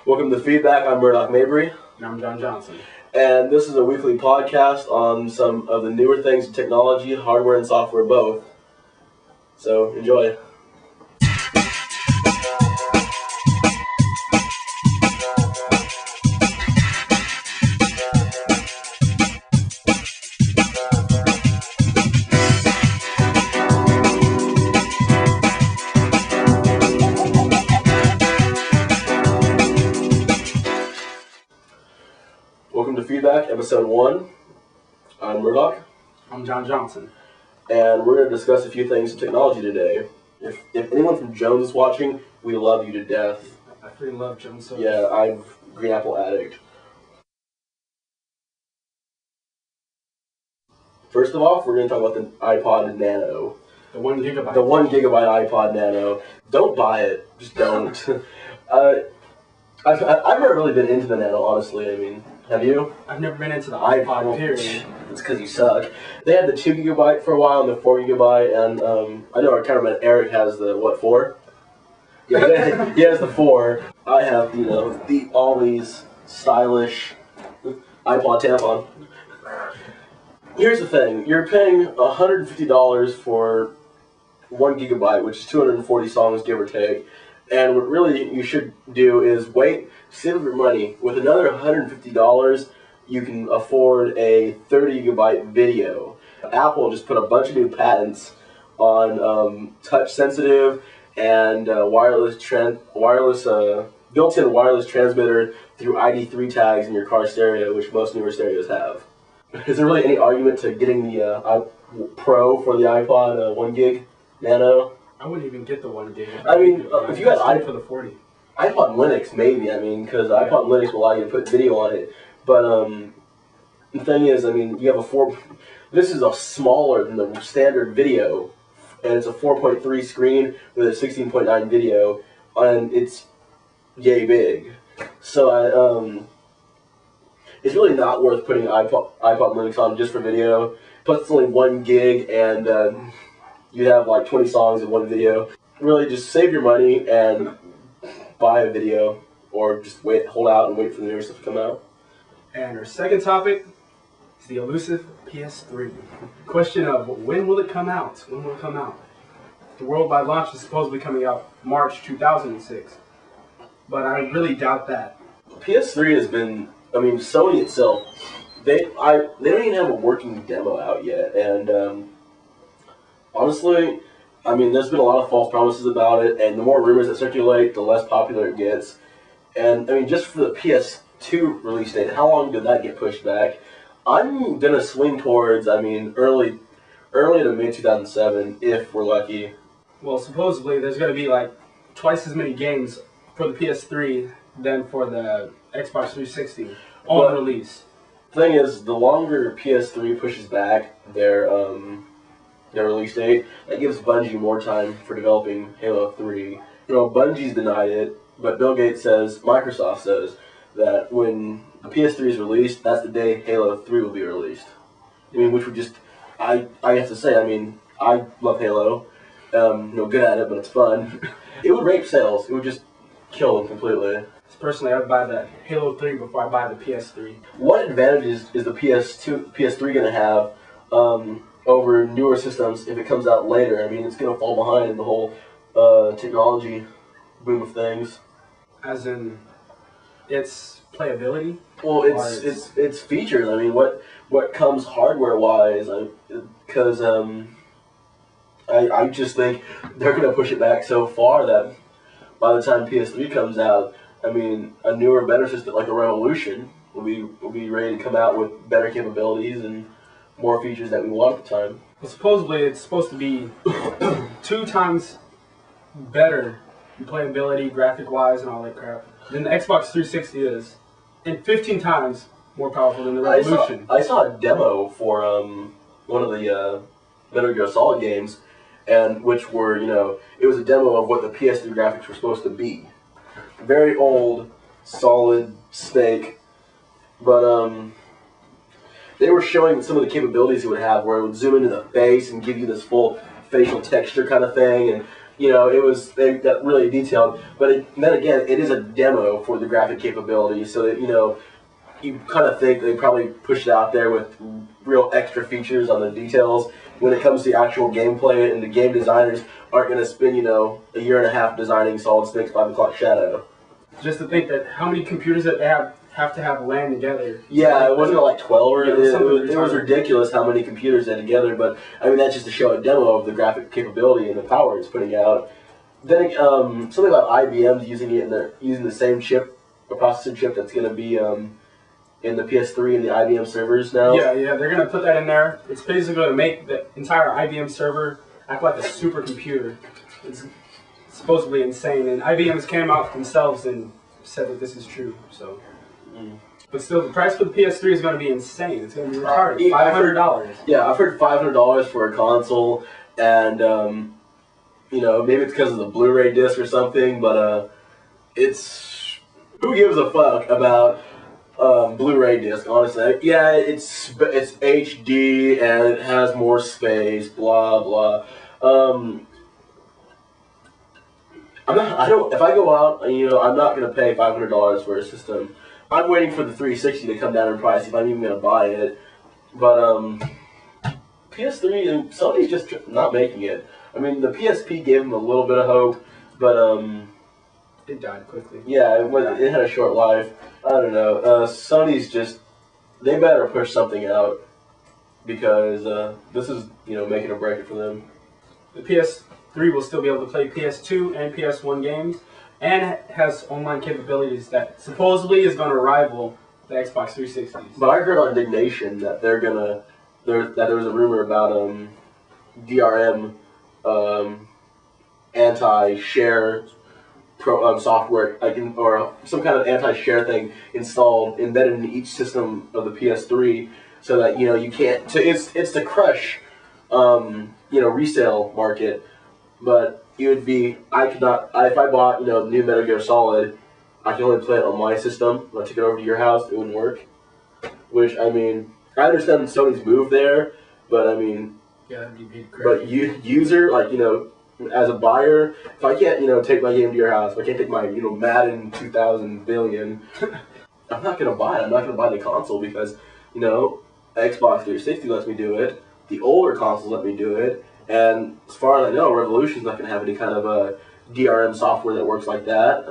Welcome to FeedBack. I'm Murdoch Mabry. And I'm John Johnson. And this is a weekly podcast on some of the newer things in technology, hardware and software both. So, enjoy. Welcome to FeedBack, episode 1. I'm Murdoch. I'm John Johnson. And we're going to discuss a few things in technology today. If anyone from Jones is watching, we love you to death. I freaking love Jones so much. Yeah, I'm Green Apple addict. First of all, we're going to talk about the iPod Nano. The 1 gigabyte. The 1 gigabyte iPod Nano. Don't buy it. Just don't. I've never really been into the Nano, honestly. I mean, have you? I've never been into the iPod, period. It's because you suck. They had the 2 gigabyte for a while and the 4 gigabyte, and I know our cameraman Eric has the, what, 4? Yeah, he has the 4. I have, the always stylish iPod tampon. Here's the thing. You're paying $150 for 1 gigabyte, which is 240 songs, give or take. And what really you should do is wait, save your money. With another $150, you can afford a 30 gigabyte video. Apple just put a bunch of new patents on touch sensitive and built-in wireless transmitter through ID3 tags in your car stereo, which most newer stereos have. Is there really any argument to getting the Pro for the iPod 1 gig Nano? I wouldn't even get the 1 gig. I mean, if you got for the 40. iPod Linux, maybe. I mean, because iPod Linux will allow you to put video on it. But the thing is, I mean, you have a 4. This is a smaller than the standard video, and it's a 4.3 screen with a 16.9 video, and it's yay big. So it's really not worth putting iPod Linux on just for video. Plus, it's only 1 gig, and you have like 20 songs in one video. Really, just save your money and buy a video, or just hold out and wait for the newer stuff to come out. And our second topic is the elusive PS3. Question of when will it come out? When will it come out? The worldwide launch is supposedly coming out March 2006, but I really doubt that. PS3 has been, I mean, Sony itself, they don't even have a working demo out yet, and honestly, I mean, there's been a lot of false promises about it, and the more rumors that circulate, the less popular it gets. And, I mean, just for the PS2 release date, how long did that get pushed back? I'm going to swing towards, I mean, early to mid-2007, if we're lucky. Well, supposedly, there's going to be, like, twice as many games for the PS3 than for the Xbox 360 on release. The thing is, the longer PS3 pushes back their release date, that gives Bungie more time for developing Halo 3. You know, Bungie's denied it, but Bill Gates says, Microsoft says, that when the PS3 is released, that's the day Halo 3 will be released. I mean, which would just, I have to say, I mean, I love Halo. Good at it, but it's fun. It would rape sales. It would just kill them completely. Personally, I would buy the Halo 3 before I buy the PS3. What advantages is the PS3 going to have over newer systems if it comes out later? I mean, it's going to fall behind in the whole technology boom of things. As in, its playability? Well, it's features. I mean, what comes hardware-wise? Because I just think they're going to push it back so far that by the time PS3 comes out, I mean, a newer, better system like a Revolution will be ready to come out with better capabilities and more features that we want at the time. Well, supposedly it's supposed to be 2 times better in playability, graphic-wise, and all that crap than the Xbox 360 is, and 15 times more powerful than the Revolution. I saw a demo for one of the Metal Gear Solid games, and which were, it was a demo of what the PS3 graphics were supposed to be. Very old, solid steak, but they were showing some of the capabilities it would have, where it would zoom into the face and give you this full facial texture kind of thing, and You know, they got really detailed, but then again, it is a demo for the graphic capability, so that, you know, you kind of think they probably pushed it out there with real extra features on the details. When it comes to actual gameplay, and the game designers aren't going to spend, you know, a year and a half designing Solid Snake's 5 o'clock Shadow. Just to think that how many computers that they have to have land together. Yeah, it wasn't like 12 or yeah, it was ridiculous how many computers they had together, but I mean, that's just to show a demo of the graphic capability and the power it's putting out. Then something about IBM's using it using the same chip, a processor chip that's going to be in the PS3 and the IBM servers now. Yeah, they're going to put that in there. It's basically going to make the entire IBM server act like a supercomputer. It's supposedly insane, and IBM's came out themselves and said that this is true. So, but still, the price for the PS3 is going to be insane. It's going to be retarded. $500. Yeah, I've heard $500 for a console, and you know, maybe it's because of the Blu-ray disc or something, but it's, who gives a fuck about Blu-ray disc, honestly. Yeah, it's HD and it has more space, blah blah. If I go out, you know, I'm not gonna pay $500 for a system. I'm waiting for the 360 to come down in price if I'm even gonna buy it. But PS3 and Sony's just not making it. I mean, the PSP gave them a little bit of hope, but it died quickly. Yeah, it had a short life. I don't know. Sony's just, they better push something out, because this is, you know, making or break it for them. The PS3 will still be able to play PS2 and PS1 games, and has online capabilities that supposedly is going to rival the Xbox 360. But I heard on Indignation that that there was a rumor about DRM anti-share software, or some kind of anti-share thing embedded in each system of the PS3, so that, you know, you can't. So it's to crush, you know, resale market. But it would be, if I bought, you know, new Metal Gear Solid, I can only play it on my system. When I took it over to your house, it wouldn't work. Which, I mean, I understand Sony's move there, but I mean, yeah, that'd be crazy. But user, like, you know, as a buyer, if I can't, you know, take my game to your house, if I can't take my, you know, Madden 2000 billion, I'm not gonna buy it. I'm not gonna buy the console, because, you know, Xbox 360 lets me do it. The older consoles let me do it, and as far as I know, Revolution's not gonna have any kind of a DRM software that works like that.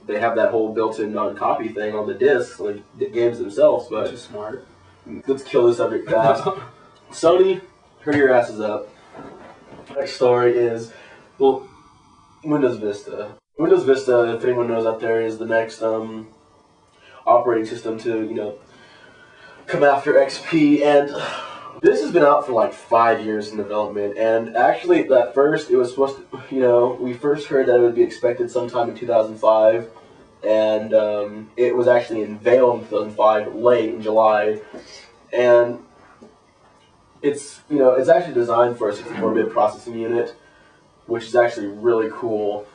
They have that whole built-in non-copy thing on the discs, like the games themselves. But which is smart. Let's kill this subject fast. Sony, hurry your asses up. Next story is, well, Windows Vista. Windows Vista, if anyone knows out there, is the next operating system to, you know, come after XP, and this has been out for like 5 years in development. And actually, at first, it was supposed to, you know, we first heard that it would be expected sometime in 2005, and it was actually unveiled in 2005, late in July, and it's, you know, it's actually designed for a 64-bit processing unit, which is actually really cool.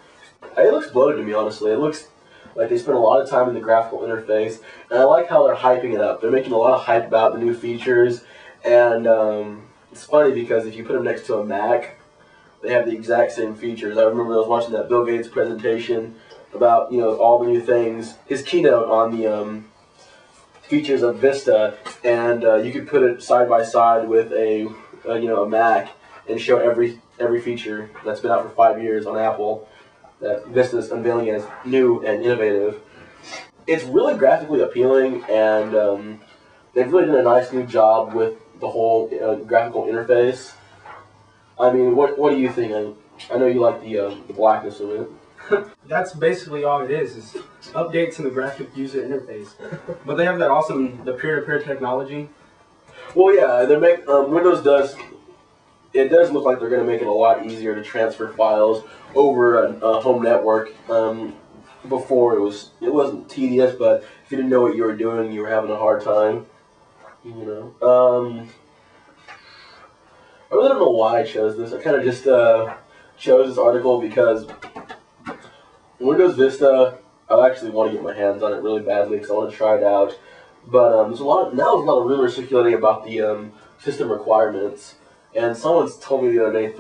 It looks bloated to me, honestly. It looks like they spent a lot of time in the graphical interface, and I like how they're hyping it up. They're making a lot of hype about the new features, and it's funny because if you put them next to a Mac, they have the exact same features. I remember I was watching that Bill Gates presentation about, you know, all the new things, his keynote on the features of Vista, and you could put it side by side with a Mac and show every feature that's been out for 5 years on Apple that Vista's unveiling as new and innovative. It's really graphically appealing, and they've really done a nice new job with the whole graphical interface. I mean, what do you think? I know you like the blackness of it. That's basically all it is updates in the graphic user interface. But they have that awesome, the peer-to-peer technology. Well, yeah, Windows does look like they're going to make it a lot easier to transfer files over a home network. Before it wasn't tedious, but if you didn't know what you were doing, you were having a hard time. You know. I really don't know why I chose this. I kind of just chose this article because Windows Vista, I actually want to get my hands on it really badly because I want to try it out. But there's a lot of rumors circulating about the system requirements. And someone's told me the other day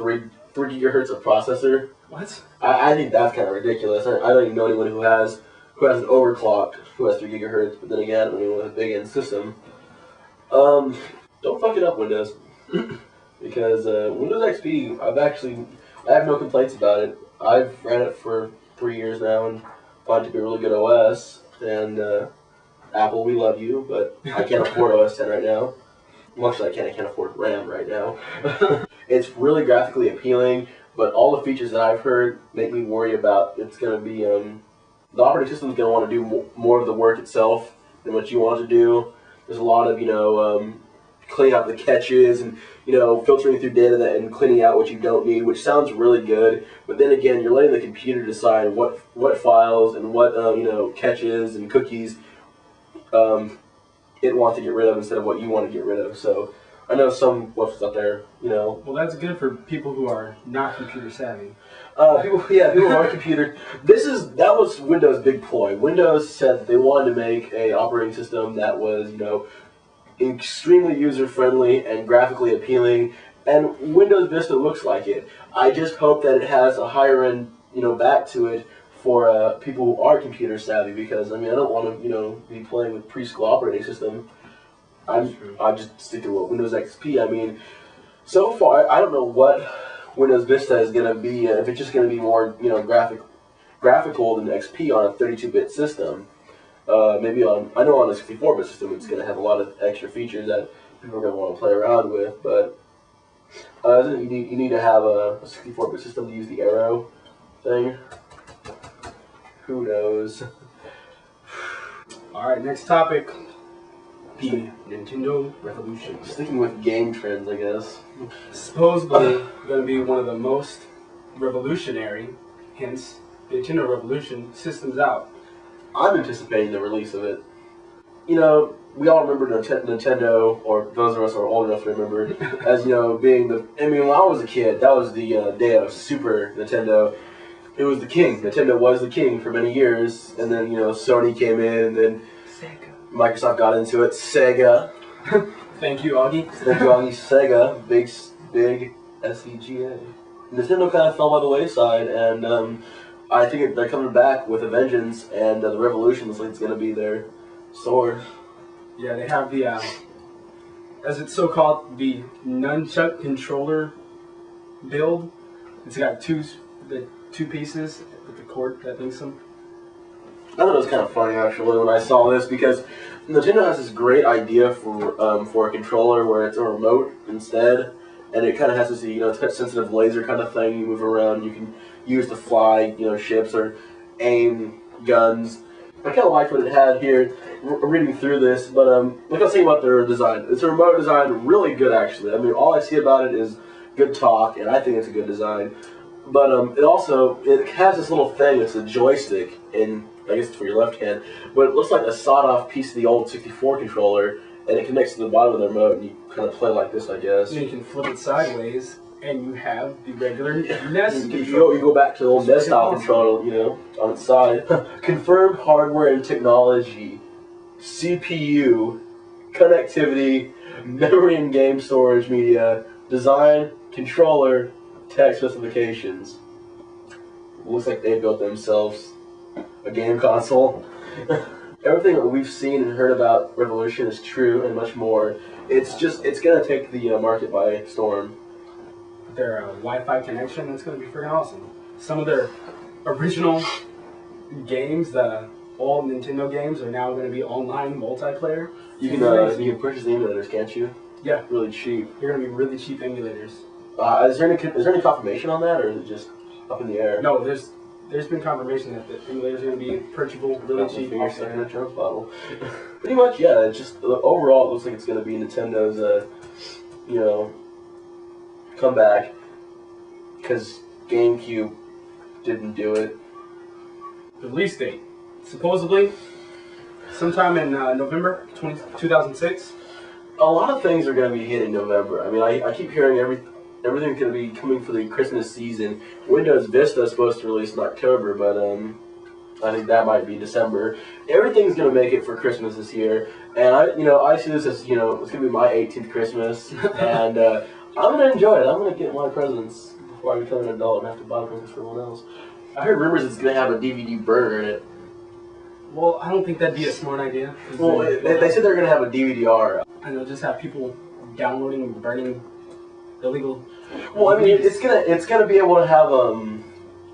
3 gigahertz of processor. What? I think that's kind of ridiculous. I don't even know anyone who has an overclock who has 3 gigahertz. But then again, I mean, with a big end system, don't fuck it up, Windows, because Windows XP, I have no complaints about it. I've ran it for 3 years now and find it to be a really good OS. And Apple, we love you, but I can't afford OS 10 right now. Much like I can't afford RAM right now. It's really graphically appealing, but all the features that I've heard make me worry about it's going to be, the operating system is going to want to do more of the work itself than what you want to do. There's a lot of, cleaning out the catches and, filtering through data and cleaning out what you don't need, which sounds really good. But then again, you're letting the computer decide what files and what, catches and cookies it wants to get rid of instead of what you want to get rid of. So I know some websites out there, Well, that's good for people who are not computer savvy. People who are computer. That was Windows' big ploy. Windows said that they wanted to make a operating system that was, extremely user-friendly and graphically appealing, and Windows Vista looks like it. I just hope that it has a higher end, back to it for people who are computer savvy, because I don't want to, be playing with preschool operating system. I just stick to Windows XP. So far I don't know what Windows Vista is going to be. If it's just going to be more, graphical than XP on a 32-bit system. Maybe I know on a 64-bit system it's going to have a lot of extra features that people are going to want to play around with, but you need to have a 64-bit system to use the arrow thing. Who knows? Alright, next topic. The Nintendo Revolution. Sticking with game trends, I guess. Supposedly going to be one of the most revolutionary, hence Nintendo Revolution systems out. I'm anticipating the release of it. We all remember Nintendo, or those of us who are old enough to remember, as, being the... when I was a kid, that was the day of Super Nintendo. It was the king. Nintendo was the king for many years, and then, Sony came in, and then Sega. Microsoft got into it. Sega. Thank you, Augie. Thank you, Augie. Sega. Big S-E-G-A. Nintendo kind of fell by the wayside, and I think they're coming back with a vengeance, and the Revolution looks like it's going to be their sword. Yeah, they have the, as it's so called, the nunchuck controller build. It's got two pieces with the cord that links them. I thought it was kind of funny actually when I saw this, because Nintendo has this great idea for a controller where it's a remote instead, and it kind of has this touch sensitive laser kind of thing you move around. You can use to fly ships or aim guns. I kind of liked what it had here. Reading through this, but like I was saying about their design, it's a remote design, really good actually. All I see about it is good talk, and I think it's a good design. But it has this little thing. It's a joystick, and I guess it's for your left hand, but it looks like a sawed-off piece of the old 64 controller, and it connects to the bottom of the remote, and you kind of play like this, I guess. And you can flip it sideways, and you have the regular NES controller. You go back to the old NES style controller, on its side. Confirmed hardware and technology, CPU, connectivity, memory and game storage media, design, controller, tech specifications. Looks like they built themselves a game console. Everything that we've seen and heard about Revolution is true and much more. It's going to take the market by storm. Their Wi-Fi connection is going to be freaking awesome. Some of their original games, the old Nintendo games, are now going to be online multiplayer. You can purchase the emulators, can't you? Yeah. Really cheap. They're going to be really cheap emulators. Is there any confirmation on that, or is it just up in the air? No, there's been confirmation that the emulators are going to be purchasable really cheap. In a junk bottle. Pretty much, yeah. It's just overall, it looks like it's going to be Nintendo's, comeback, because GameCube didn't do it. The release date, supposedly, sometime in November 2006. A lot of things are going to be hitting November. I keep hearing everything's going to be coming for the Christmas season. Windows Vista is supposed to release in October, but I think that might be December. Everything's going to make it for Christmas this year, and I see this as, it's going to be my 18th Christmas, and I'm going to enjoy it. I'm going to get my presents before I become an adult and have to buy things for everyone else. I heard rumors it's going to have a DVD burner in it. Well, I don't think that'd be a smart idea. Well, they said they're going to have a DVD-R. And they'll just have people downloading and burning illegal. Well, I mean, it's gonna be able to have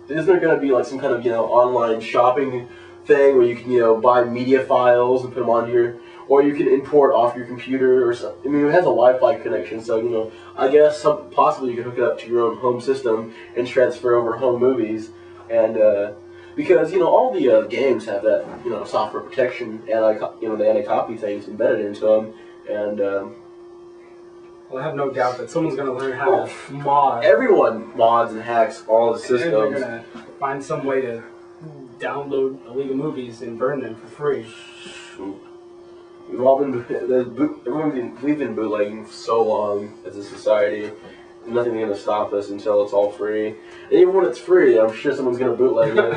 isn't there gonna be like some kind of online shopping thing where you can buy media files and put them on here, or you can import off your computer or something. I mean, it has a Wi-Fi connection, so I guess possibly you can hook it up to your own home system and transfer over home movies, and because all the games have that software protection and the anti-copy things embedded into them, and well, I have no doubt that someone's going to learn how to mod. Everyone mods and hacks all the systems. And they're going to find some way to download illegal movies and burn them for free. We've all been we've been bootlegging for so long as a society. Nothing's going to stop us until it's all free. And even when it's free, I'm sure someone's going to bootleg it.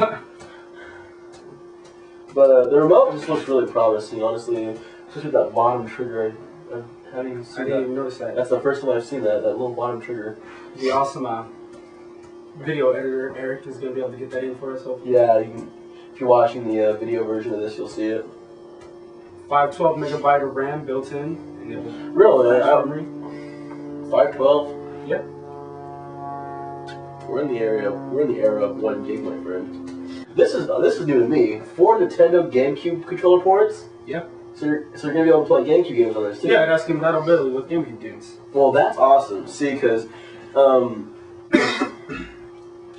But the remote just looks really promising, honestly. Especially that bottom trigger. I didn't even notice that. That's the first time I've seen that little bottom trigger. The awesome video editor Eric is going to be able to get that in for us, hopefully. Yeah, if you're watching the video version of this, you'll see it. 512 megabyte of RAM built in. Really? 512? Yep. We're in the era of 1 gig, my friend. This is new to me. 4 Nintendo GameCube controller ports? Yep. So you're going to be able to play GameCube games on this too? Yeah, that's compatibility with GameCube games. Well, that's awesome. See, because a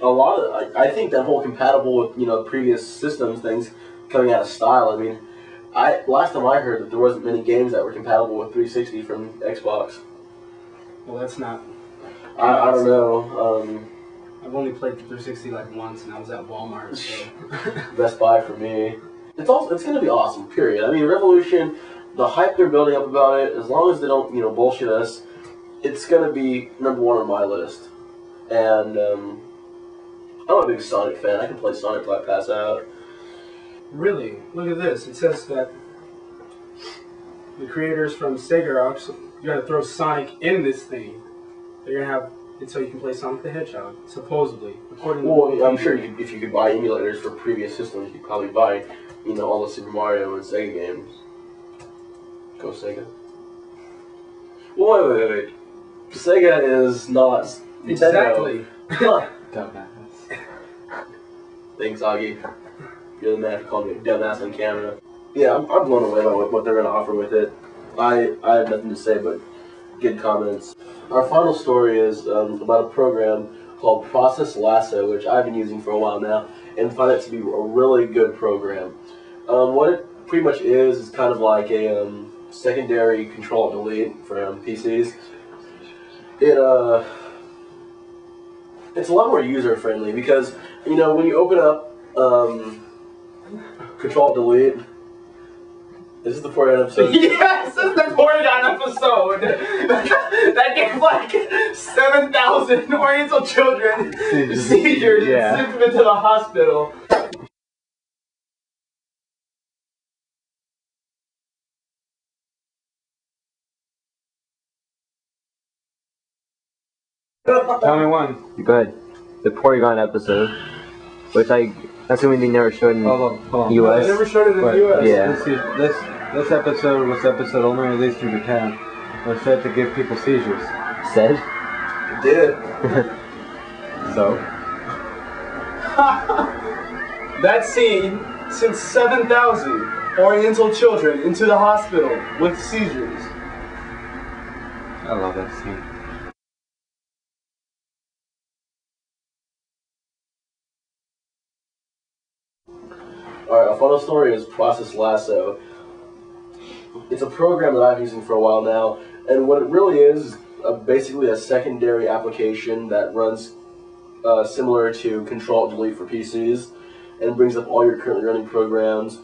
lot of I think that whole compatible with previous systems things coming out of style. I mean, last time I heard that there wasn't many games that were compatible with 360 from Xbox. Well, that's not. I don't know. I've only played the 360 like once, and I was at Walmart. So. Best Buy for me. It's going to be awesome. Period. I mean, Revolution, the hype they're building up about it, as long as they don't bullshit us, it's going to be #1 on my list. And I'm a big Sonic fan. I can play Sonic till I pass out. Really? Look at this. It says that the creators from Sega are going to throw Sonic in this thing. They're going to have it so you can play Sonic the Hedgehog, supposedly. Well, I'm sure if you could buy emulators for previous systems, you could probably buy, all the Super Mario and Sega games. Go Sega. Well, wait. Sega is not exactly. Dumbass. Thanks, Augie. You're the man who called me a dumbass on camera. Yeah, I'm blown away by what they're going to offer with it. I have nothing to say but good comments. Our final story is about a program called Process Lasso, which I've been using for a while now, and find it to be a really good program. What it pretty much is kind of like a secondary Control-Delete for PCs. It's a lot more user-friendly because, when you open up Control-Delete, this is the Porygon episode. Yes, this is the Porygon episode! That gave like 7,000 Oriental children seizures and sent them into the hospital. Tell me one. Go ahead. The Porygon episode, which assuming they never showed in hold on. U.S. They never showed it in the U.S. Yeah. This episode was only released in Japan. Was said to give people seizures. Said? It did. So? That scene sent 7,000 Oriental children into the hospital with seizures. I love that scene. Alright, our final story is Process Lasso. It's a program that I've been using for a while now, and what it really is basically a secondary application that runs similar to Control-Delete for PCs, and brings up all your currently running programs.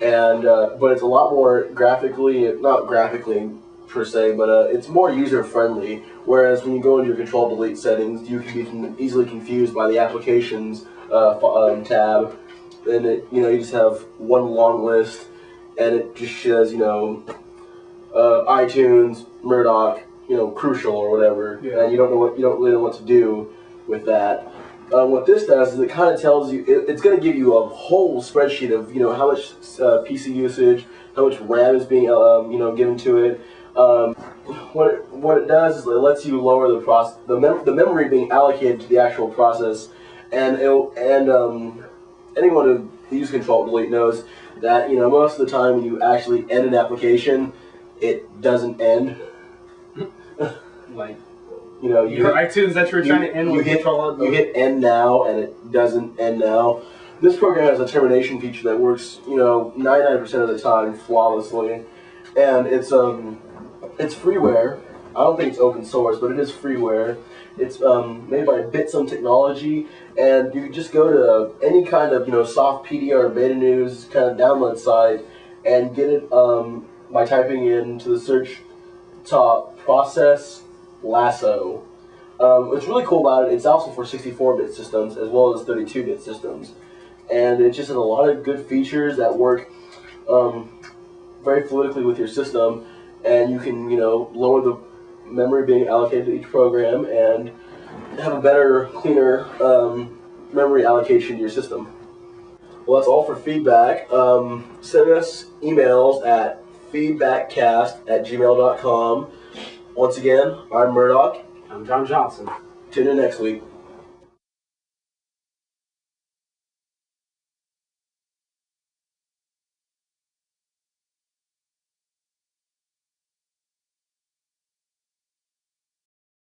And but it's a lot more not graphically per se, but it's more user-friendly. Whereas when you go into your Control-Delete settings, you can be easily confused by the applications tab. And you just have one long list, and it just says iTunes, Murdoch, Crucial or whatever, and you don't really know what to do. with that. What this does is it kind of tells you, it's going to give you a whole spreadsheet of, how much PC usage, how much RAM is being, given to it. What it does is it lets you lower the memory being allocated to the actual process, and anyone who uses Control Delete knows that most of the time when you actually end an application, it doesn't end. Like, your iTunes that you're trying to end with Control. You hit end now, and it doesn't end now. This program has a termination feature that works 99% of the time flawlessly, and it's freeware. I don't think it's open source, but it is freeware. It's made by Bitsum Technology, and you just go to any kind of soft PDR or beta news kind of download site and get it by typing into the search top process lasso. What's really cool about it, it's also for 64-bit systems as well as 32-bit systems, and it just has a lot of good features that work very fluidly with your system, and you can lower the memory being allocated to each program and have a better, cleaner memory allocation to your system. Well, that's all for feedback. Send us emails at feedbackcast@gmail.com. Once again, I'm Murdoch. I'm John Johnson. Tune in next week.